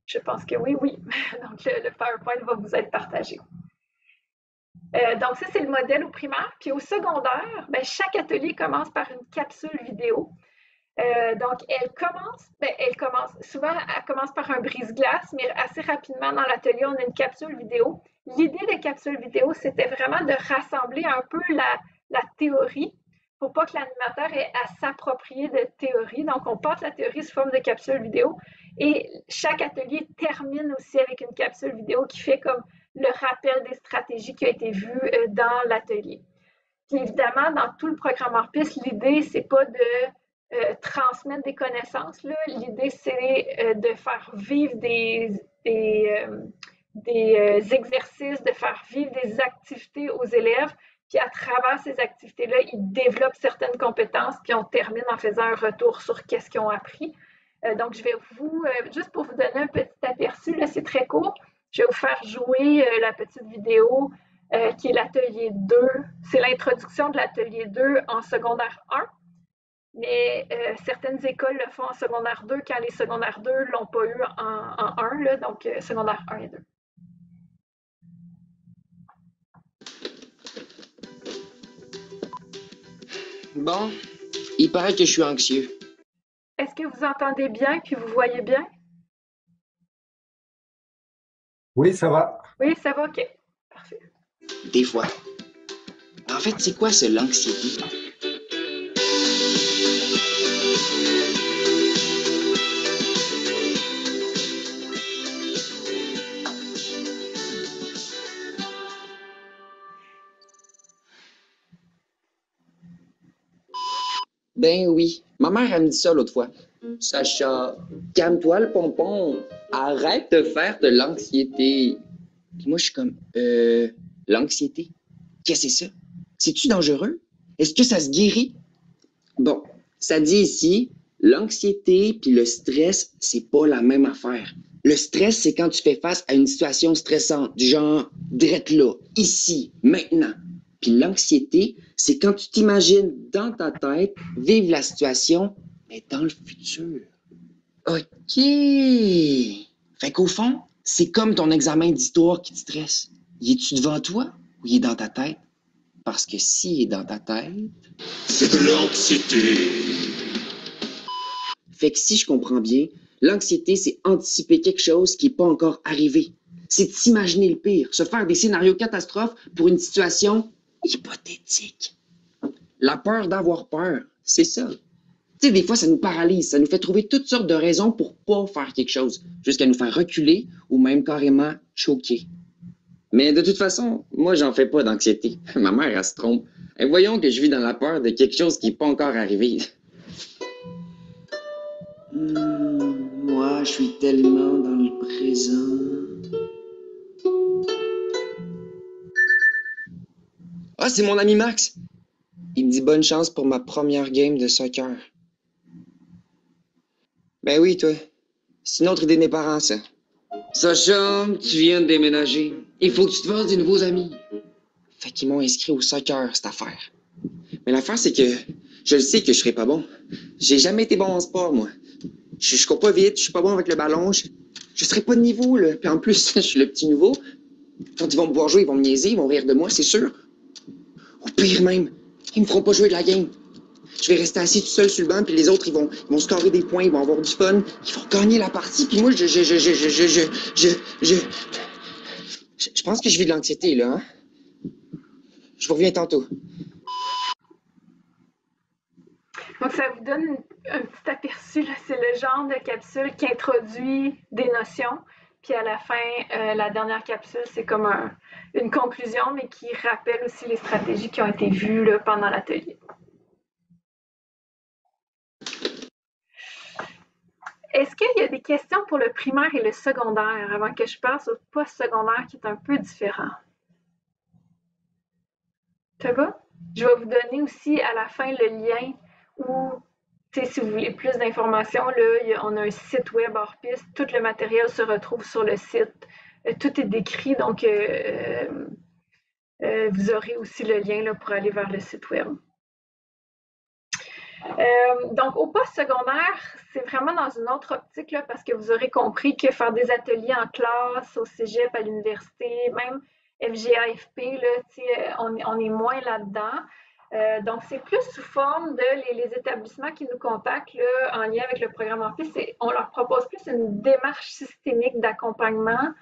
Je pense que oui. Donc, le PowerPoint va vous être partagé. Donc, ça, c'est le modèle au primaire. Puis au secondaire, ben, chaque atelier commence par une capsule vidéo. Donc, souvent, elle commence par un brise-glace, mais assez rapidement dans l'atelier, on a une capsule vidéo. L'idée des capsules vidéo, c'était vraiment de rassembler un peu la théorie pour pas que l'animateur ait à s'approprier de théorie. Donc, on passe la théorie sous forme de capsule vidéo et chaque atelier termine aussi avec une capsule vidéo qui fait comme le rappel des stratégies qui ont été vues dans l'atelier. Puis évidemment, dans tout le programme hors-piste, l'idée, c'est pas de transmettre des connaissances. L'idée, c'est de faire vivre des exercices, de faire vivre des activités aux élèves. Puis à travers ces activités-là, ils développent certaines compétences, puis on termine en faisant un retour sur qu'est-ce qu'ils ont appris. Donc, je vais juste pour vous donner un petit aperçu, là, c'est très court, je vais vous faire jouer la petite vidéo qui est l'atelier 2. C'est l'introduction de l'atelier 2 en secondaire 1. Mais certaines écoles le font en secondaire 2 quand les secondaires 2 ne l'ont pas eu en 1, là, donc secondaire 1 et 2. Bon, il paraît que je suis anxieux. Est-ce que vous entendez bien puis vous voyez bien? Oui, ça va. Oui, ça va, OK. Parfait. Des fois. En fait, c'est quoi ce l'anxiété? Ben oui, ma mère, elle me dit ça l'autre fois. Sacha, calme-toi le pompon. Arrête de faire de l'anxiété. Puis moi, je suis comme, l'anxiété? Qu'est-ce que c'est ça? C'est-tu dangereux? Est-ce que ça se guérit? Bon, ça dit ici, l'anxiété puis le stress, c'est pas la même affaire. Le stress, c'est quand tu fais face à une situation stressante, du genre, drette là, ici, maintenant. Puis l'anxiété, c'est quand tu t'imagines dans ta tête vivre la situation, mais dans le futur. OK. Fait qu'au fond, C'est comme ton examen d'histoire qui te stresse. Y es-tu devant toi ou y est dans ta tête? Parce que s'il est dans ta tête... C'est de l'anxiété. Fait que si je comprends bien, l'anxiété, c'est anticiper quelque chose qui n'est pas encore arrivé. C'est s'imaginer le pire, se faire des scénarios catastrophes pour une situation hypothétique. La peur d'avoir peur, c'est ça. Tu sais, des fois, ça nous paralyse, ça nous fait trouver toutes sortes de raisons pour pas faire quelque chose, jusqu'à nous faire reculer ou même carrément choquer. Mais de toute façon, moi, j'en fais pas d'anxiété. Ma mère, elle se trompe. Et voyons que je vis dans la peur de quelque chose qui n'est pas encore arrivé. Moi, je suis tellement dans le présent. Ah, c'est mon ami Max. Il me dit bonne chance pour ma première game de soccer. Ben oui, toi. C'est une autre idée des parents, ça. Sacha, tu viens de déménager. Il faut que tu te fasses des nouveaux amis. Fait qu'ils m'ont inscrit au soccer, cette affaire. Mais l'affaire, c'est que je le sais que je serai pas bon. J'ai jamais été bon en sport, moi. Je cours pas vite, je suis pas bon avec le ballon. Je serai pas de niveau, là. Puis en plus, je suis le petit nouveau. Quand ils vont me voir jouer, ils vont me niaiser, ils vont rire de moi, c'est sûr. Au pire même, ils me feront pas jouer de la game. Je vais rester assis tout seul sur le banc, puis les autres, ils vont scorer des points, ils vont avoir du fun, ils vont gagner la partie, puis moi, je pense que je vis de l'anxiété, là, hein? Je vous reviens tantôt. Donc, ça vous donne un petit aperçu, là. C'est le genre de capsule qui introduit des notions, puis à la fin, la dernière capsule, c'est comme une conclusion, mais qui rappelle aussi les stratégies qui ont été vues là, pendant l'atelier. Est-ce qu'il y a des questions pour le primaire et le secondaire avant que je passe au post-secondaire qui est un peu différent? Ça va? Je vais vous donner aussi à la fin le lien où, si vous voulez plus d'informations, là, on a un site web hors piste. Tout le matériel se retrouve sur le site. Tout est décrit, donc vous aurez aussi le lien là, pour aller vers le site web. Donc, au post-secondaire, c'est vraiment dans une autre optique là, parce que vous aurez compris que faire des ateliers en classe, au cégep, à l'université, même FGA-FP, là, on est moins là-dedans. Donc, c'est plus sous forme de les établissements qui nous contactent là, en lien avec le programme en piste. On leur propose plus une démarche systémique d'accompagnement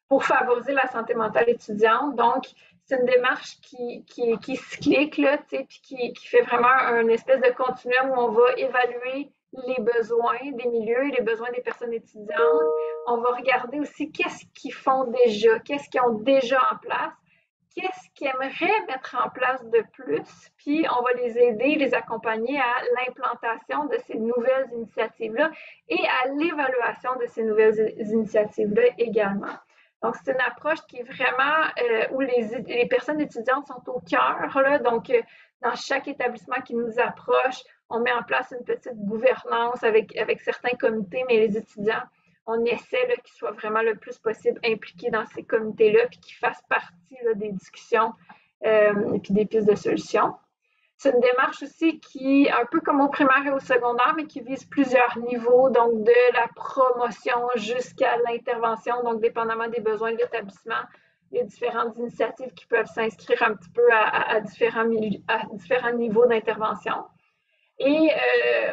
pour favoriser la santé mentale étudiante. Donc, c'est une démarche qui est cyclique, là, puis qui fait vraiment une espèce de continuum où on va évaluer les besoins des milieux, les besoins des personnes étudiantes. On va regarder aussi qu'est-ce qu'ils font déjà, qu'est-ce qu'ils ont déjà en place, qu'est-ce qu'ils aimeraient mettre en place de plus, puis on va les aider, les accompagner à l'implantation de ces nouvelles initiatives-là et à l'évaluation de ces nouvelles initiatives-là également. Donc, c'est une approche qui est vraiment où les personnes étudiantes sont au cœur. Là. Donc, dans chaque établissement qui nous approche, on met en place une petite gouvernance avec certains comités, mais les étudiants, on essaie qu'ils soient vraiment le plus possible impliqués dans ces comités-là, puis qu'ils fassent partie là, des discussions et puis des pistes de solutions. C'est une démarche aussi qui, un peu comme au primaire et au secondaire, mais qui vise plusieurs niveaux, donc de la promotion jusqu'à l'intervention, donc dépendamment des besoins de l'établissement. Il y a différentes initiatives qui peuvent s'inscrire un petit peu à différents niveaux d'intervention. Et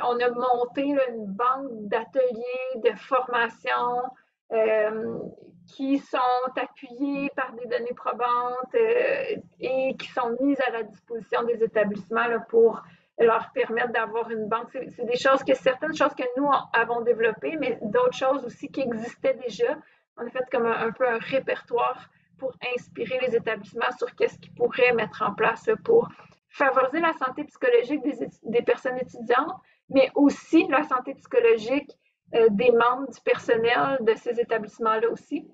on a monté là, une banque d'ateliers, de formation qui sont appuyés par des données probantes et qui sont mises à la disposition des établissements là, pour leur permettre d'avoir une banque. C'est des choses certaines choses que nous avons développées, mais d'autres choses aussi qui existaient déjà. On a fait comme un peu un répertoire pour inspirer les établissements sur qu'est-ce qu'ils pourraient mettre en place là, pour favoriser la santé psychologique des personnes étudiantes, mais aussi la santé psychologique des membres du personnel de ces établissements-là aussi.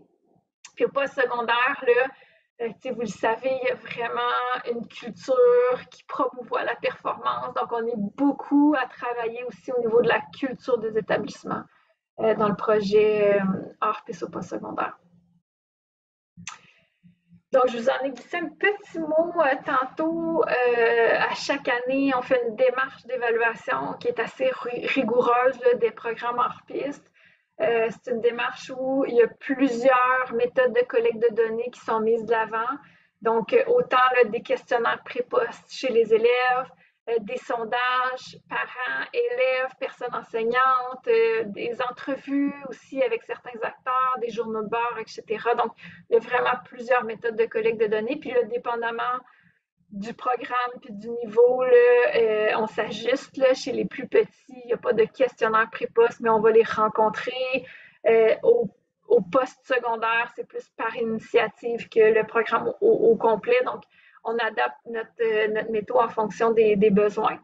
Puis au post-secondaire, là, vous le savez, il y a vraiment une culture qui promouvoit la performance. Donc, on est beaucoup à travailler aussi au niveau de la culture des établissements dans le projet hors piste au post-secondaire. Donc, je vous en ai glissé un petit mot tantôt. À chaque année, on fait une démarche d'évaluation qui est assez rigoureuse là, des programmes hors piste. C'est une démarche où il y a plusieurs méthodes de collecte de données qui sont mises de l'avant. Donc, autant là, des questionnaires pré-poste chez les élèves, des sondages parents, élèves, personnes enseignantes, des entrevues aussi avec certains acteurs, des journaux de bord, etc. Donc, il y a vraiment plusieurs méthodes de collecte de données. Puis là, dépendamment du programme puis du niveau, là, on s'ajuste. Là, chez les plus petits, il n'y a pas de questionnaire pré-poste, mais on va les rencontrer. Au poste secondaire, c'est plus par initiative que le programme au complet. Donc, on adapte notre méthode en fonction des besoins.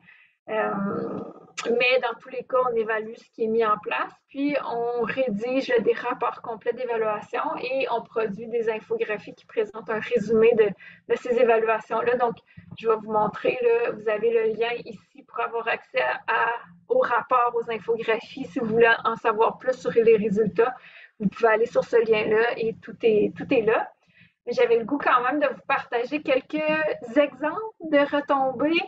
Mais dans tous les cas, on évalue ce qui est mis en place, puis on rédige des rapports complets d'évaluation et on produit des infographies qui présentent un résumé de ces évaluations-là. Donc, je vais vous montrer, là, vous avez le lien ici pour avoir accès aux rapports, aux infographies. Si vous voulez en savoir plus sur les résultats, vous pouvez aller sur ce lien-là et tout est là. Mais j'avais le goût quand même de vous partager quelques exemples de retombées.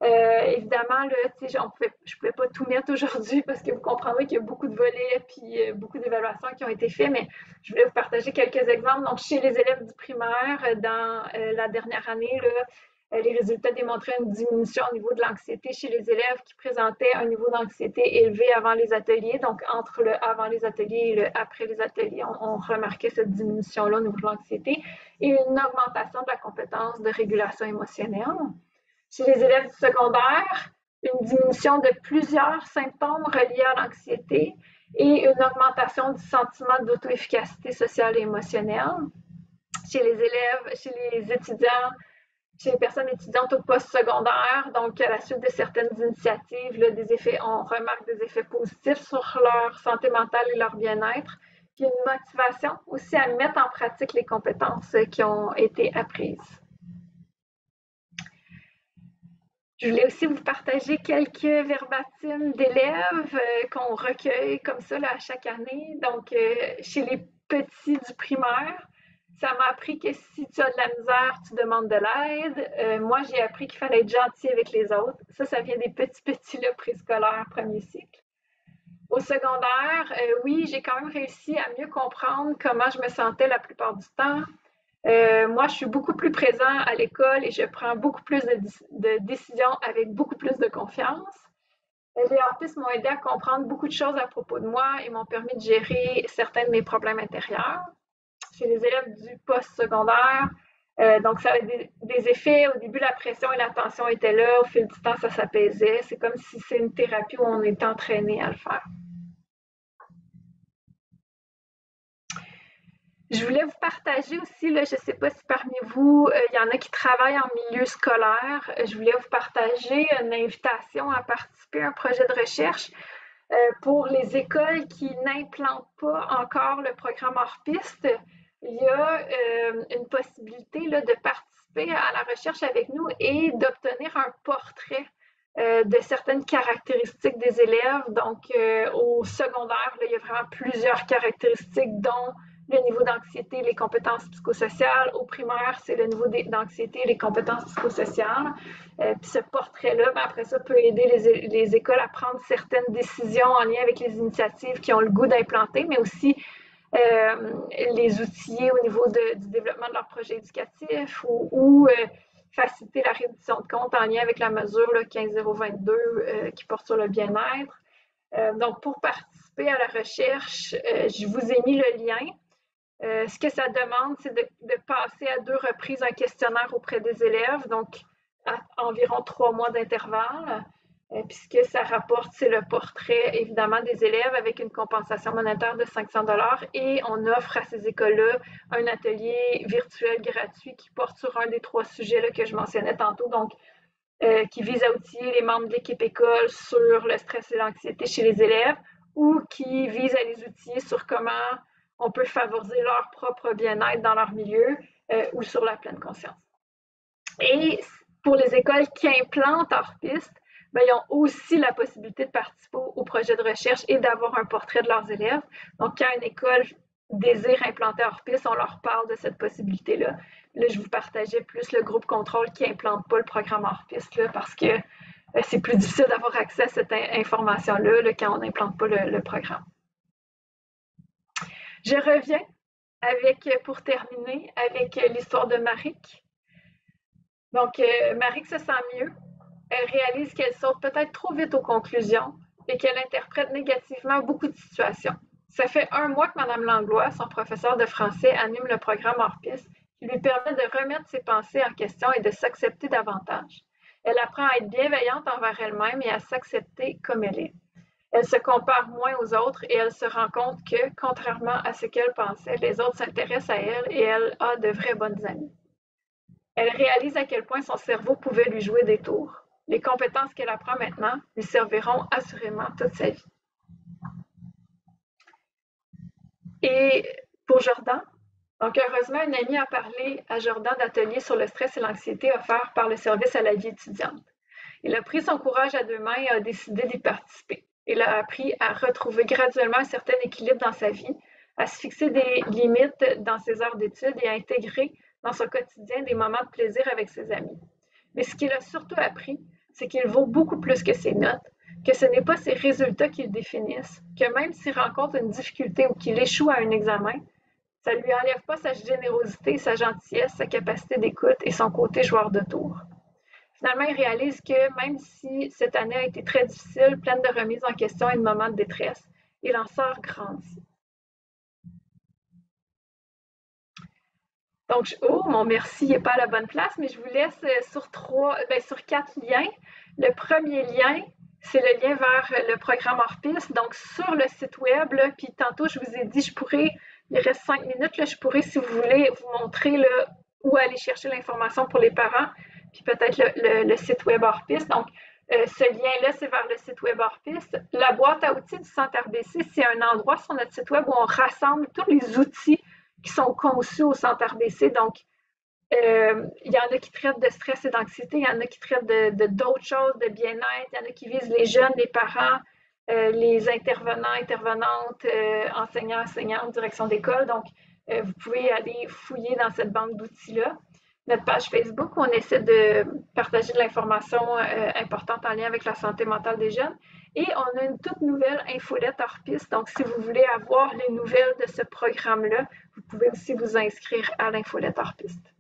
Évidemment, là, je ne pouvais pas tout mettre aujourd'hui parce que vous comprendrez qu'il y a beaucoup de volets et beaucoup d'évaluations qui ont été faites, mais je voulais vous partager quelques exemples. Donc, chez les élèves du primaire, dans la dernière année, là, les résultats démontraient une diminution au niveau de l'anxiété chez les élèves qui présentaient un niveau d'anxiété élevé avant les ateliers. Donc, entre le avant les ateliers et le après les ateliers, on remarquait cette diminution-là au niveau de l'anxiété et une augmentation de la compétence de régulation émotionnelle. Chez les élèves du secondaire, une diminution de plusieurs symptômes reliés à l'anxiété et une augmentation du sentiment d'auto-efficacité sociale et émotionnelle. Chez les élèves, chez les étudiants, chez les personnes étudiantes au post-secondaire, donc à la suite de certaines initiatives, là, on remarque des effets positifs sur leur santé mentale et leur bien-être, puis une motivation aussi à mettre en pratique les compétences qui ont été apprises. Je voulais aussi vous partager quelques verbatims d'élèves qu'on recueille comme ça là, à chaque année. Donc, chez les petits du primaire, ça m'a appris que si tu as de la misère, tu demandes de l'aide. Moi, j'ai appris qu'il fallait être gentil avec les autres. Ça vient des petits là, préscolaires, premier cycle. Au secondaire, oui, j'ai quand même réussi à mieux comprendre comment je me sentais la plupart du temps. Moi, je suis beaucoup plus présent à l'école et je prends beaucoup plus de décisions avec beaucoup plus de confiance. Les artistes m'ont aidé à comprendre beaucoup de choses à propos de moi et m'ont permis de gérer certains de mes problèmes intérieurs. Chez les élèves du post-secondaire, donc ça a des effets. Au début, la pression et la tension étaient là. Au fil du temps, ça s'apaisait. C'est comme si c'est une thérapie où on est entraîné à le faire. Je voulais vous partager aussi, là, je ne sais pas si parmi vous, il y en a qui travaillent en milieu scolaire. Je voulais vous partager une invitation à participer à un projet de recherche pour les écoles qui n'implantent pas encore le programme hors piste. Il y a une possibilité là, de participer à la recherche avec nous et d'obtenir un portrait de certaines caractéristiques des élèves. Donc, au secondaire, là, il y a vraiment plusieurs caractéristiques, dont le niveau d'anxiété, les compétences psychosociales. Au primaire, c'est le niveau d'anxiété et les compétences psychosociales. Puis ce portrait-là, après ça, peut aider les écoles à prendre certaines décisions en lien avec les initiatives qui ont le goût d'implanter, mais aussi les outiller au niveau du développement de leur projet éducatif ou faciliter la réduction de compte en lien avec la mesure 15022 qui porte sur le bien-être. Donc, pour participer à la recherche, je vous ai mis le lien. Ce que ça demande, c'est de passer à 2 reprises un questionnaire auprès des élèves, donc à environ 3 mois d'intervalle. Puis ce que ça rapporte, c'est le portrait, évidemment, des élèves avec une compensation monétaire de 500 $ et on offre à ces écoles-là un atelier virtuel gratuit qui porte sur un des 3 sujets là, que je mentionnais tantôt, donc qui vise à outiller les membres de l'équipe école sur le stress et l'anxiété chez les élèves ou qui vise à les outiller sur comment on peut favoriser leur propre bien-être dans leur milieu ou sur la pleine conscience. Et pour les écoles qui implantent hors piste, ben, ils ont aussi la possibilité de participer au projet de recherche et d'avoir un portrait de leurs élèves. Donc, quand une école désire implanter hors piste, on leur parle de cette possibilité-là. Là, je vous partageais plus le groupe contrôle qui n'implante pas le programme hors piste là, parce que c'est plus difficile d'avoir accès à cette information-là là, quand on n'implante pas le programme. Je reviens pour terminer, avec l'histoire de Marik. Donc, Marik se sent mieux. Elle réalise qu'elle saute peut-être trop vite aux conclusions et qu'elle interprète négativement beaucoup de situations. Ça fait 1 mois que Mme Langlois, son professeur de français, anime le programme hors-piste qui lui permet de remettre ses pensées en question et de s'accepter davantage. Elle apprend à être bienveillante envers elle-même et à s'accepter comme elle est. Elle se compare moins aux autres et elle se rend compte que, contrairement à ce qu'elle pensait, les autres s'intéressent à elle et elle a de vraies bonnes amies. Elle réalise à quel point son cerveau pouvait lui jouer des tours. Les compétences qu'elle apprend maintenant lui serviront assurément toute sa vie. Et pour Jordan, donc heureusement, une amie a parlé à Jordan d'ateliers sur le stress et l'anxiété offerts par le service à la vie étudiante. Il a pris son courage à 2 mains et a décidé d'y participer. Il a appris à retrouver graduellement un certain équilibre dans sa vie, à se fixer des limites dans ses heures d'études et à intégrer dans son quotidien des moments de plaisir avec ses amis. Mais ce qu'il a surtout appris, c'est qu'il vaut beaucoup plus que ses notes, que ce n'est pas ses résultats qui le définissent, que même s'il rencontre une difficulté ou qu'il échoue à un examen, ça ne lui enlève pas sa générosité, sa gentillesse, sa capacité d'écoute et son côté joueur de tour. Finalement, il réalise que même si cette année a été très difficile, pleine de remises en question et de moments de détresse, il en sort grandi. Donc, mon merci n'est pas à la bonne place, mais je vous laisse sur 4 liens. Le premier lien, c'est le lien vers le programme hors-piste. Donc, sur le site web, là, puis tantôt, je vous ai dit, il reste 5 minutes, là, je pourrais, si vous voulez, vous montrer là, où aller chercher l'information pour les parents, puis peut-être le site web hors-piste. Donc, ce lien-là, c'est vers le site web hors-piste. La boîte à outils du Centre RBC, c'est un endroit sur notre site web où on rassemble tous les outils qui sont conçus au Centre RBC. Donc, il y en a qui traitent de stress et d'anxiété, il y en a qui traitent d'autres choses, de bien-être, il y en a qui visent les jeunes, les parents, les intervenants, intervenantes, enseignants, enseignantes, direction d'école. Donc, vous pouvez aller fouiller dans cette banque d'outils-là. Notre page Facebook, où on essaie de partager de l'information importante en lien avec la santé mentale des jeunes. Et on a une toute nouvelle infolette hors-piste. Donc, si vous voulez avoir les nouvelles de ce programme-là, vous pouvez aussi vous inscrire à l'infolette hors-piste.